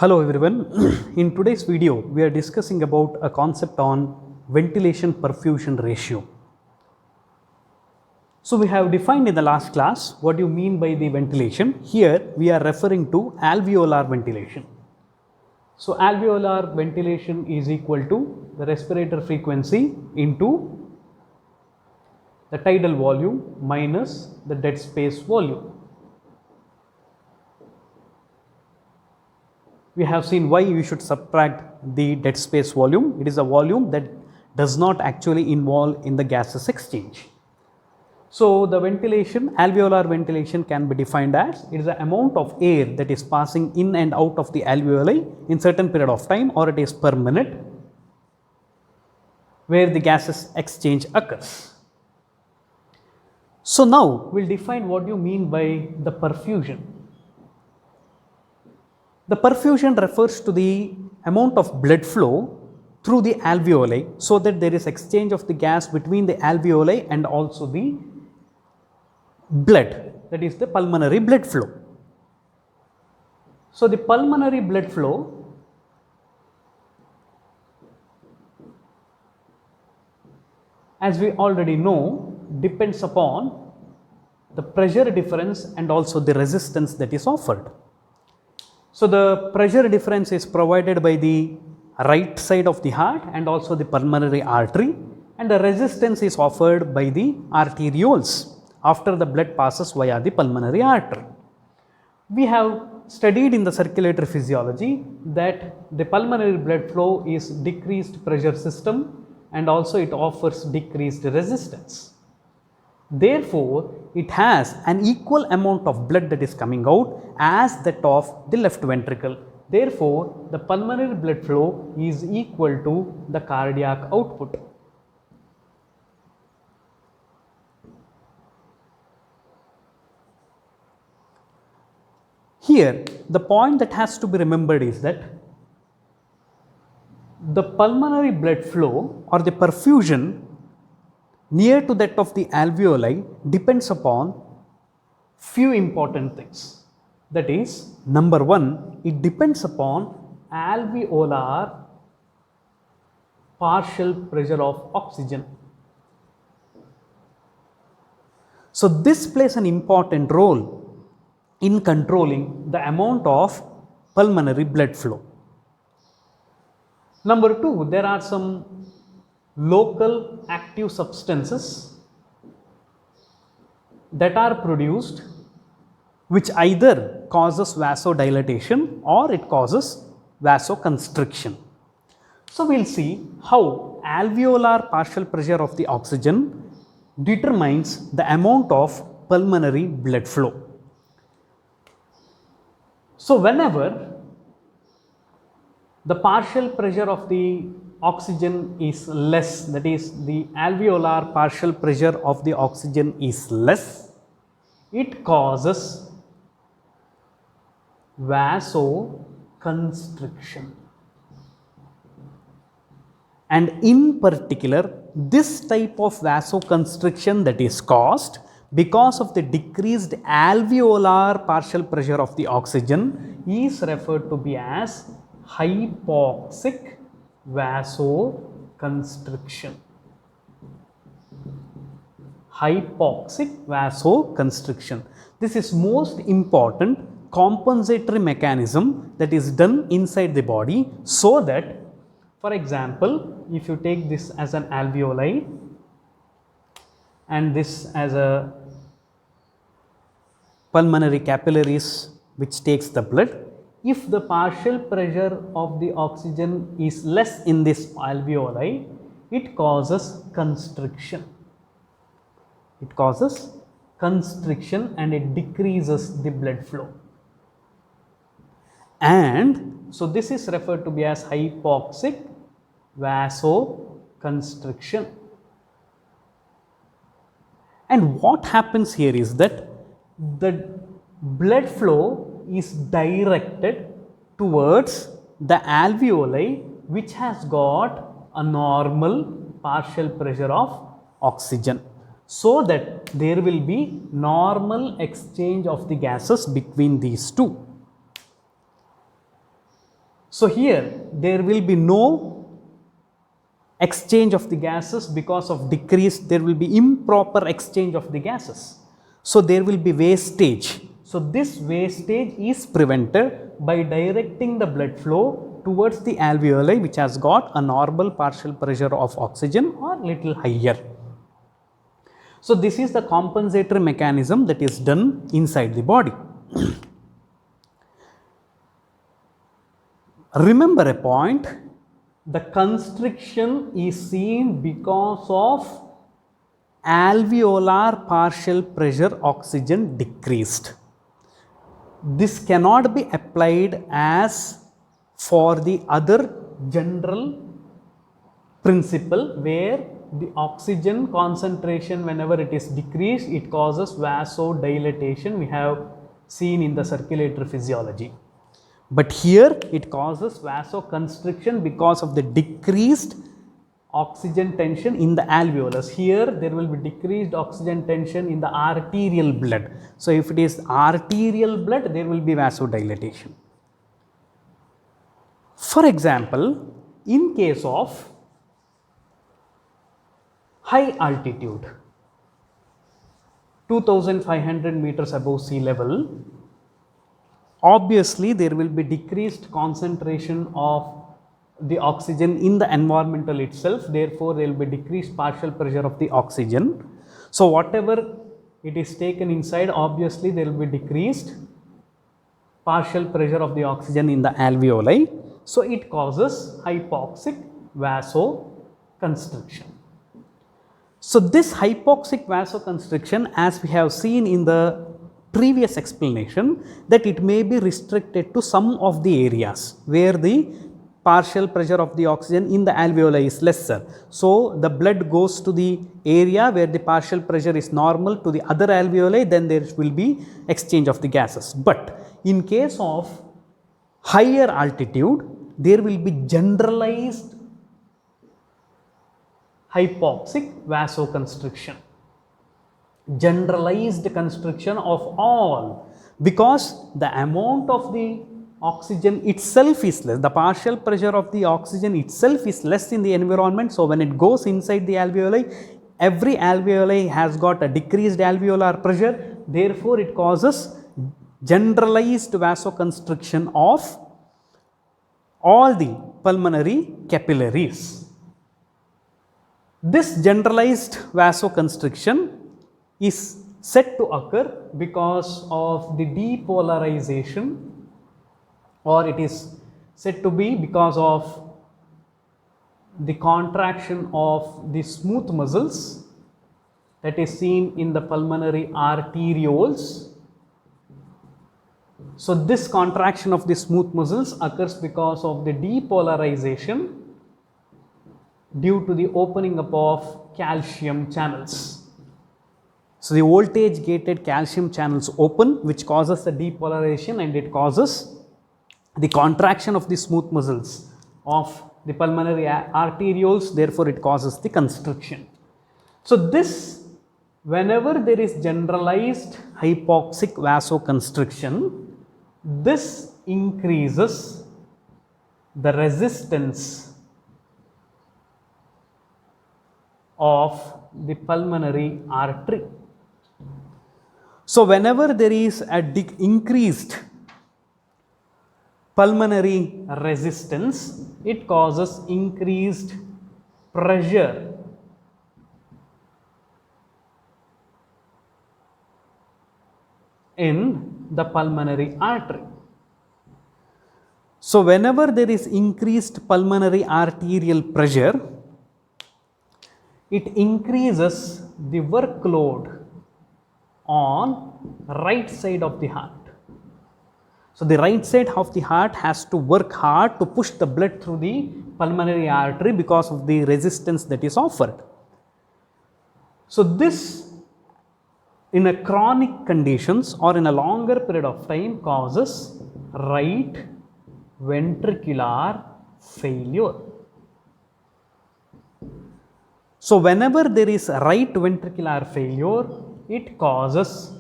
Hello everyone. In today's video we are discussing about a concept on ventilation perfusion ratio. So we have defined in the last class what you mean by the ventilation. Here we are referring to alveolar ventilation. So alveolar ventilation is equal to the respirator frequency into the tidal volume minus the dead space volume. We have seen why we should subtract the dead space volume. It is a volume that does not actually involve in the gases exchange. So the ventilation, alveolar ventilation can be defined as it is the amount of air that is passing in and out of the alveoli in certain period of time, or it is per minute where the gases exchange occurs. So now we will define what you mean by the perfusion. The perfusion refers to the amount of blood flow through the alveoli so that there is exchange of the gas between the alveoli and also the blood, that is the pulmonary blood flow. So the pulmonary blood flow as we already know depends upon the pressure difference and also the resistance that is offered. So the pressure difference is provided by the right side of the heart and also the pulmonary artery, and the resistance is offered by the arterioles after the blood passes via the pulmonary artery. We have studied in the circulatory physiology that the pulmonary blood flow is decreased pressure system and also it offers decreased resistance. Therefore, it has an equal amount of blood that is coming out as that of the left ventricle. Therefore, the pulmonary blood flow is equal to the cardiac output. Here, the point that has to be remembered is that the pulmonary blood flow or the perfusion near to that of the alveoli depends upon few important things. That is, number one, it depends upon alveolar partial pressure of oxygen. So this plays an important role in controlling the amount of pulmonary blood flow. Number two, there are some local active substances that are produced which either causes vasodilatation or it causes vasoconstriction. So we will see how alveolar partial pressure of the oxygen determines the amount of pulmonary blood flow. So whenever the partial pressure of the oxygen is less, that is the alveolar partial pressure of the oxygen is less, it causes vasoconstriction. And in particular, this type of vasoconstriction that is caused because of the decreased alveolar partial pressure of the oxygen is referred to be as hypoxic vasoconstriction. Hypoxic vasoconstriction. This is most important compensatory mechanism that is done inside the body so that, for example, if you take this as an alveoli and this as a pulmonary capillaries which takes the blood, if the partial pressure of the oxygen is less in this alveoli, it causes constriction. It causes constriction and it decreases the blood flow. And so this is referred to be as hypoxic vasoconstriction. And what happens here is that the blood flow is directed towards the alveoli which has got a normal partial pressure of oxygen, so that there will be normal exchange of the gases between these two. So here there will be no exchange of the gases because of decreased, there will be improper exchange of the gases. So there will be wastage. So this wastage is prevented by directing the blood flow towards the alveoli which has got a normal partial pressure of oxygen or little higher. So this is the compensatory mechanism that is done inside the body. Remember a point, the constriction is seen because of alveolar partial pressure oxygen decreased. This cannot be applied as for the other general principle where the oxygen concentration, whenever it is decreased, it causes vasodilatation, we have seen in the circulatory physiology. But here it causes vasoconstriction because of the decreased oxygen tension in the alveolus. Here there will be decreased oxygen tension in the arterial blood. So if it is arterial blood, there will be vasodilatation. For example, in case of high altitude, 2500 meters above sea level, obviously there will be decreased concentration of the oxygen in the environmental itself, therefore there will be decreased partial pressure of the oxygen. So whatever it is taken inside, obviously there will be decreased partial pressure of the oxygen in the alveoli. So it causes hypoxic vasoconstriction. So this hypoxic vasoconstriction, as we have seen in the previous explanation, that it may be restricted to some of the areas where the partial pressure of the oxygen in the alveoli is lesser. So the blood goes to the area where the partial pressure is normal to the other alveoli, then there will be exchange of the gases. But in case of higher altitude, there will be generalized hypoxic vasoconstriction, generalized constriction of all, because the amount of the oxygen itself is less, the partial pressure of the oxygen itself is less in the environment. So when it goes inside the alveoli, every alveoli has got a decreased alveolar pressure, therefore it causes generalized vasoconstriction of all the pulmonary capillaries. This generalized vasoconstriction is said to occur because of the depolarization, or it is said to be because of the contraction of the smooth muscles that is seen in the pulmonary arterioles. So this contraction of the smooth muscles occurs because of the depolarization due to the opening up of calcium channels. So the voltage gated calcium channels open, which causes the depolarization, and it causes the contraction of the smooth muscles of the pulmonary arterioles, therefore it causes the constriction. So this, whenever there is generalized hypoxic vasoconstriction, this increases the resistance of the pulmonary artery. So whenever there is a increased pulmonary resistance, it causes increased pressure in the pulmonary artery. So whenever there is increased pulmonary arterial pressure, it increases the workload on right side of the heart. So the right side of the heart has to work hard to push the blood through the pulmonary artery because of the resistance that is offered. So this, in a chronic conditions or in a longer period of time, causes right ventricular failure. So whenever there is right ventricular failure, it causes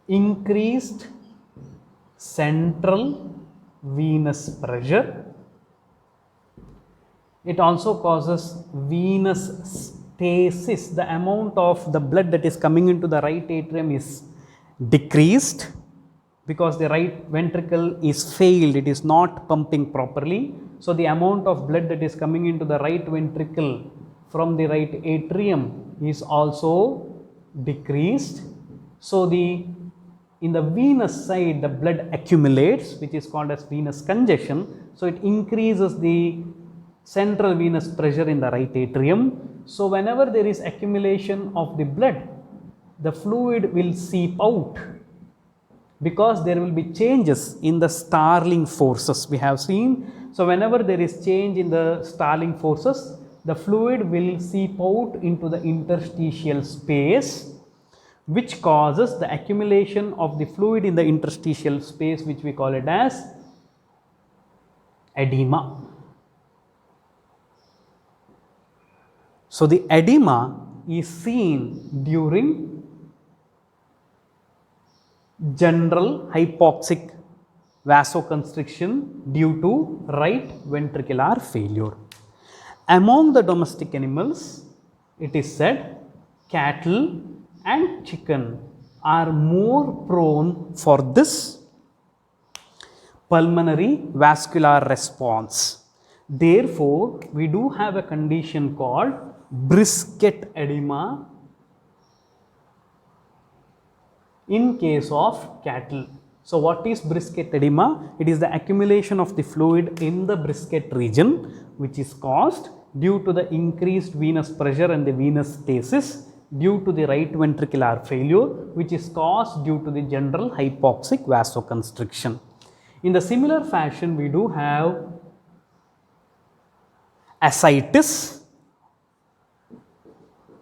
increased central venous pressure. It also causes venous stasis. The amount of the blood that is coming into the right atrium is decreased because the right ventricle is failed, it is not pumping properly. So, the amount of blood that is coming into the right ventricle from the right atrium is also decreased. So, in the venous side the blood accumulates, which is called as venous congestion. So, it increases the central venous pressure in the right atrium. So, whenever there is accumulation of the blood, the fluid will seep out because there will be changes in the Starling forces we have seen. So, whenever there is change in the Starling forces, the fluid will seep out into the interstitial space, which causes the accumulation of the fluid in the interstitial space, which we call it as edema. So, the edema is seen during general hypoxic vasoconstriction due to right ventricular failure. Among the domestic animals, it is said cattle and chicken are more prone for this pulmonary vascular response. Therefore, we do have a condition called brisket edema in case of cattle. So, what is brisket edema? It is the accumulation of the fluid in the brisket region, which is caused due to the increased venous pressure and the venous stasis due to the right ventricular failure, which is caused due to the general hypoxic vasoconstriction. In the similar fashion, we do have ascites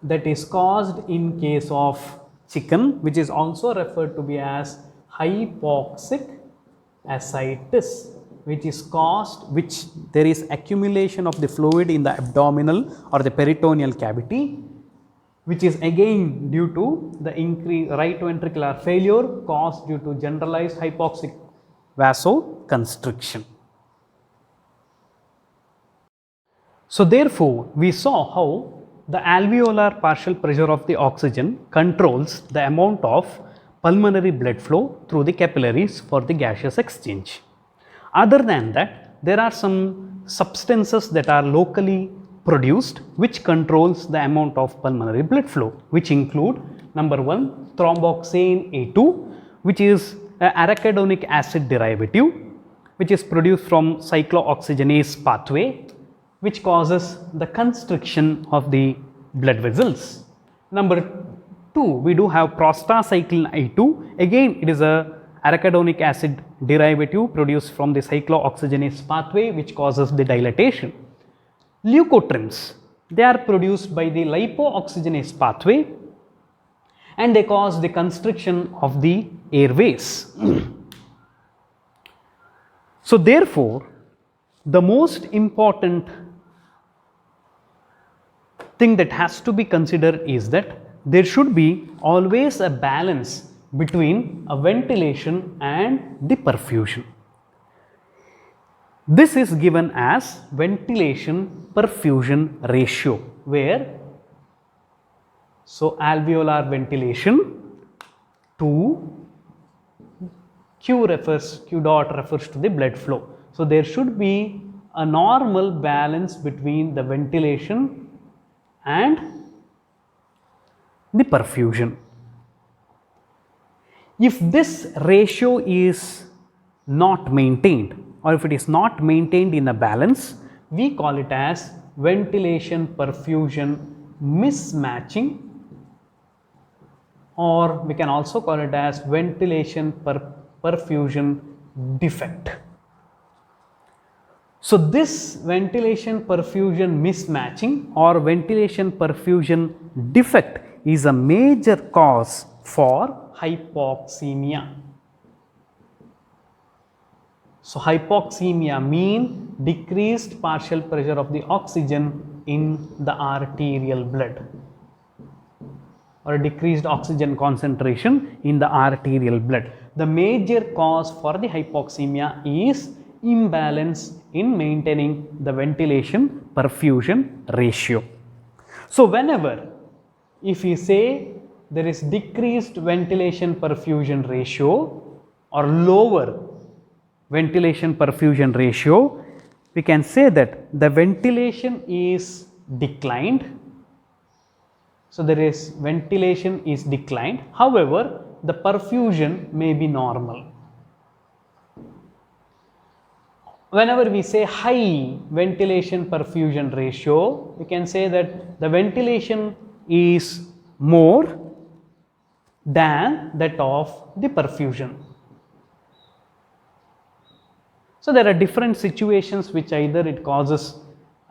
that is caused in case of chicken, which is also referred to be as hypoxic ascites, which is caused, which there is accumulation of the fluid in the abdominal or the peritoneal cavity, which is again due to the increased right ventricular failure caused due to generalized hypoxic vasoconstriction. So, therefore, we saw how the alveolar partial pressure of the oxygen controls the amount of pulmonary blood flow through the capillaries for the gaseous exchange. Other than that, there are some substances that are locally produced which controls the amount of pulmonary blood flow, which include number 1 thromboxane A2, which is a arachidonic acid derivative which is produced from cyclooxygenase pathway, which causes the constriction of the blood vessels. Number 2, we do have prostacyclin I2, again it is a arachidonic acid derivative produced from the cyclooxygenase pathway, which causes the dilatation. Leukotrienes, they are produced by the lipooxygenase pathway and they cause the constriction of the airways. So, therefore, the most important thing that has to be considered is that there should be always a balance between a ventilation and the perfusion. This is given as ventilation perfusion ratio, where alveolar ventilation to Q dot refers to the blood flow. So, there should be a normal balance between the ventilation and the perfusion. If this ratio is not maintained, or if it is not maintained in a balance, we call it as ventilation perfusion mismatching, or we can also call it as ventilation perfusion defect. So, this ventilation perfusion mismatching or ventilation perfusion defect is a major cause for hypoxemia. So, hypoxemia means decreased partial pressure of the oxygen in the arterial blood, or decreased oxygen concentration in the arterial blood. The major cause for the hypoxemia is imbalance in maintaining the ventilation perfusion ratio. So whenever, if we say there is decreased ventilation perfusion ratio or lower ventilation perfusion ratio, we can say that the ventilation is declined. So there is ventilation is declined, however the perfusion may be normal. Whenever we say high ventilation perfusion ratio, we can say that the ventilation is more than that of the perfusion. So there are different situations which either it causes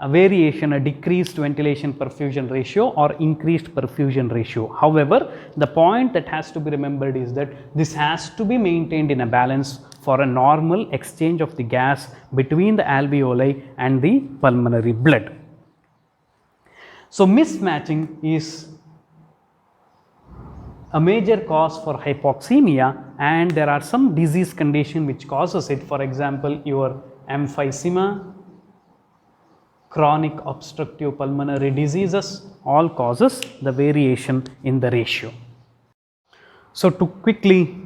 a variation, a decreased ventilation perfusion ratio or increased perfusion ratio. However, the point that has to be remembered is that this has to be maintained in a balance for a normal exchange of the gas between the alveoli and the pulmonary blood. So mismatching is a major cause for hypoxemia, and there are some disease condition which causes it. For example, your emphysema, chronic obstructive pulmonary diseases, all causes the variation in the ratio. So to quickly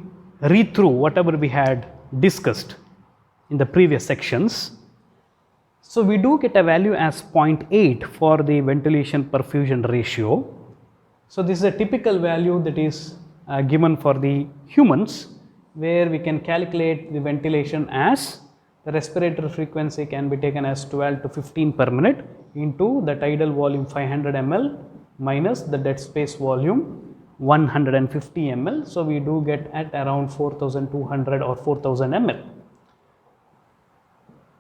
read through whatever we had discussed in the previous sections, so we do get a value as 0.8 for the ventilation perfusion ratio. So this is a typical value that is given for the humans, where we can calculate the ventilation as the respiratory frequency can be taken as 12 to 15 per minute into the tidal volume 500 ml minus the dead space volume 150 ml. So we do get at around 4200 or 4000 ml.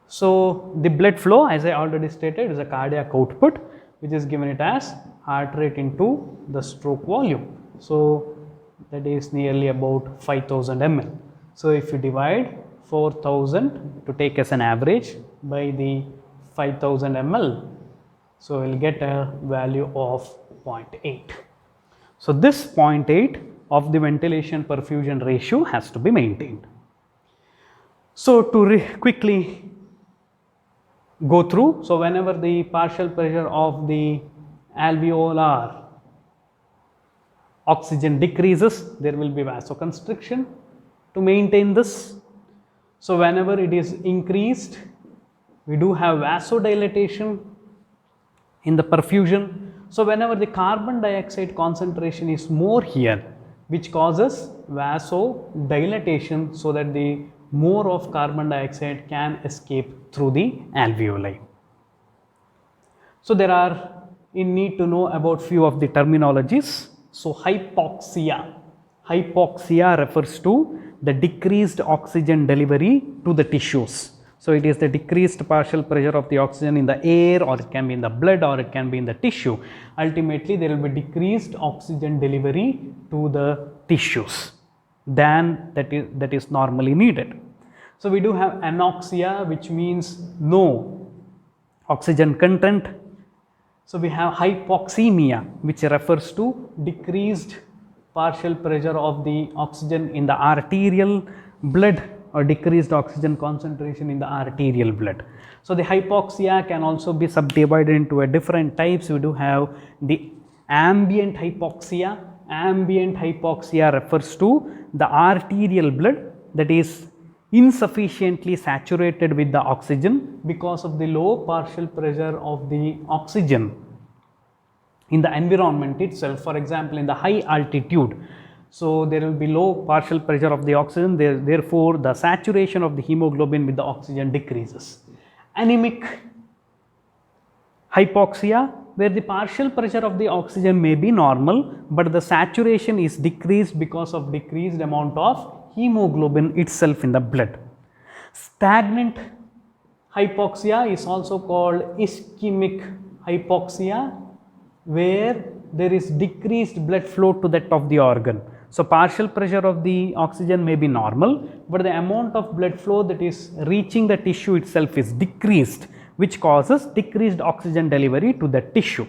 So the blood flow, as I already stated, is a cardiac output, which is given it as heart rate into the stroke volume. So that is nearly about 5000 ml. So if you divide 4000 to take as an average by the 5000 ml, so we will get a value of 0.8. So this 0.8 of the ventilation perfusion ratio has to be maintained. So to quickly go through, so whenever the partial pressure of the alveolar oxygen decreases, there will be vasoconstriction to maintain this. So whenever it is increased, we do have vasodilatation in the perfusion. So whenever the carbon dioxide concentration is more here, which causes vasodilatation, so that the more of carbon dioxide can escape through the alveoli. So there are, in need to know about few of the terminologies. So hypoxia. Hypoxia refers to the decreased oxygen delivery to the tissues. So it is the decreased partial pressure of the oxygen in the air, or it can be in the blood, or it can be in the tissue. Ultimately, there will be decreased oxygen delivery to the tissues than that is normally needed. So we do have anoxia, which means no oxygen content. So we have hypoxemia, which refers to decreased partial pressure of the oxygen in the arterial blood, or decreased oxygen concentration in the arterial blood. So the hypoxia can also be subdivided into a different types. We do have the ambient hypoxia. Ambient hypoxia refers to the arterial blood that is insufficiently saturated with the oxygen because of the low partial pressure of the oxygen in the environment itself. For example, in the high altitude, so there will be low partial pressure of the oxygen, therefore the saturation of the hemoglobin with the oxygen decreases. Anemic hypoxia, where the partial pressure of the oxygen may be normal, but the saturation is decreased because of decreased amount of hemoglobin itself in the blood. Stagnant hypoxia is also called ischemic hypoxia, where there is decreased blood flow to that of the organ. So partial pressure of the oxygen may be normal, but the amount of blood flow that is reaching the tissue itself is decreased, which causes decreased oxygen delivery to the tissue.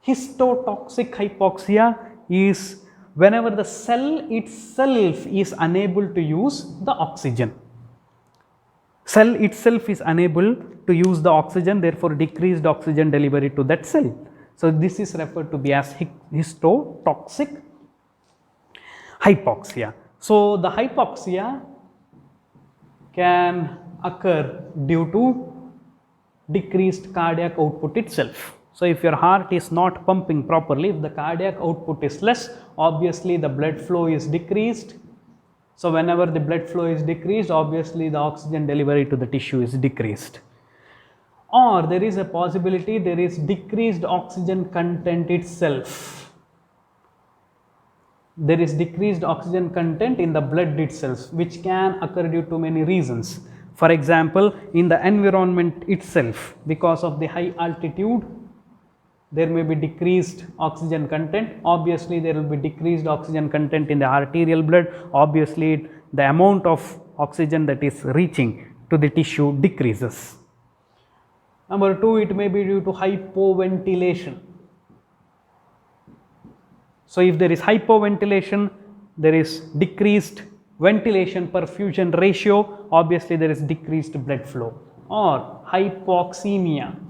Histotoxic hypoxia is whenever the cell itself is unable to use the oxygen. Cell itself is unable to use the oxygen, therefore decreased oxygen delivery to that cell. So, this is referred to be as histotoxic hypoxia. So, the hypoxia can occur due to decreased cardiac output itself. So, if your heart is not pumping properly, if the cardiac output is less, obviously the blood flow is decreased. So, whenever the blood flow is decreased, obviously the oxygen delivery to the tissue is decreased. Or there is a possibility there is decreased oxygen content itself. There is decreased oxygen content in the blood itself, which can occur due to many reasons. For example, in the environment itself, because of the high altitude, there may be decreased oxygen content. Obviously, there will be decreased oxygen content in the arterial blood. Obviously, the amount of oxygen that is reaching to the tissue decreases. Number 2, it may be due to hypoventilation. So, if there is hypoventilation, there is decreased ventilation perfusion ratio, obviously there is decreased blood flow. Or hypoxemia.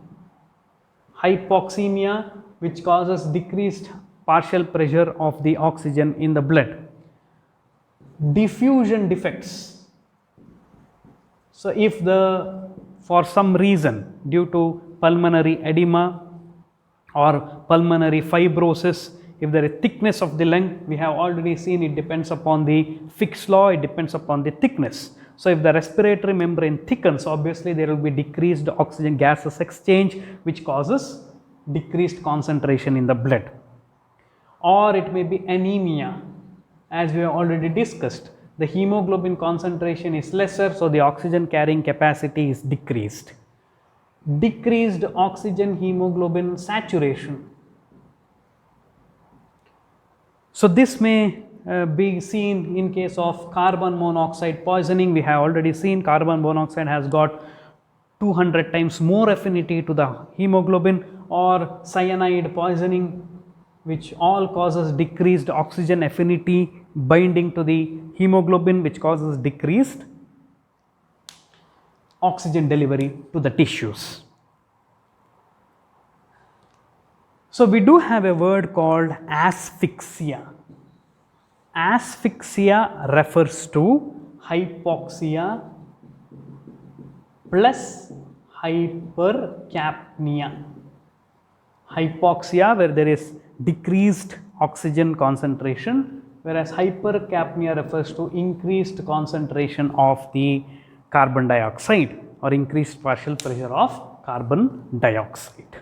Hypoxemia, which causes decreased partial pressure of the oxygen in the blood. Diffusion defects. So, if for some reason due to pulmonary edema or pulmonary fibrosis, if there is thickness of the lung, we have already seen it depends upon the Fick's law, it depends upon the thickness. So, if the respiratory membrane thickens, obviously there will be decreased oxygen gases exchange, which causes decreased concentration in the blood. Or it may be anemia, as we have already discussed. The hemoglobin concentration is lesser, so the oxygen carrying capacity is decreased. Decreased oxygen hemoglobin saturation. So, this may be seen in case of carbon monoxide poisoning. We have already seen carbon monoxide has got 200 times more affinity to the hemoglobin, or cyanide poisoning, which all causes decreased oxygen affinity binding to the hemoglobin, which causes decreased oxygen delivery to the tissues. So, we do have a word called asphyxia. Asphyxia refers to hypoxia plus hypercapnia. Hypoxia, where there is decreased oxygen concentration, whereas hypercapnia refers to increased concentration of the carbon dioxide or increased partial pressure of carbon dioxide.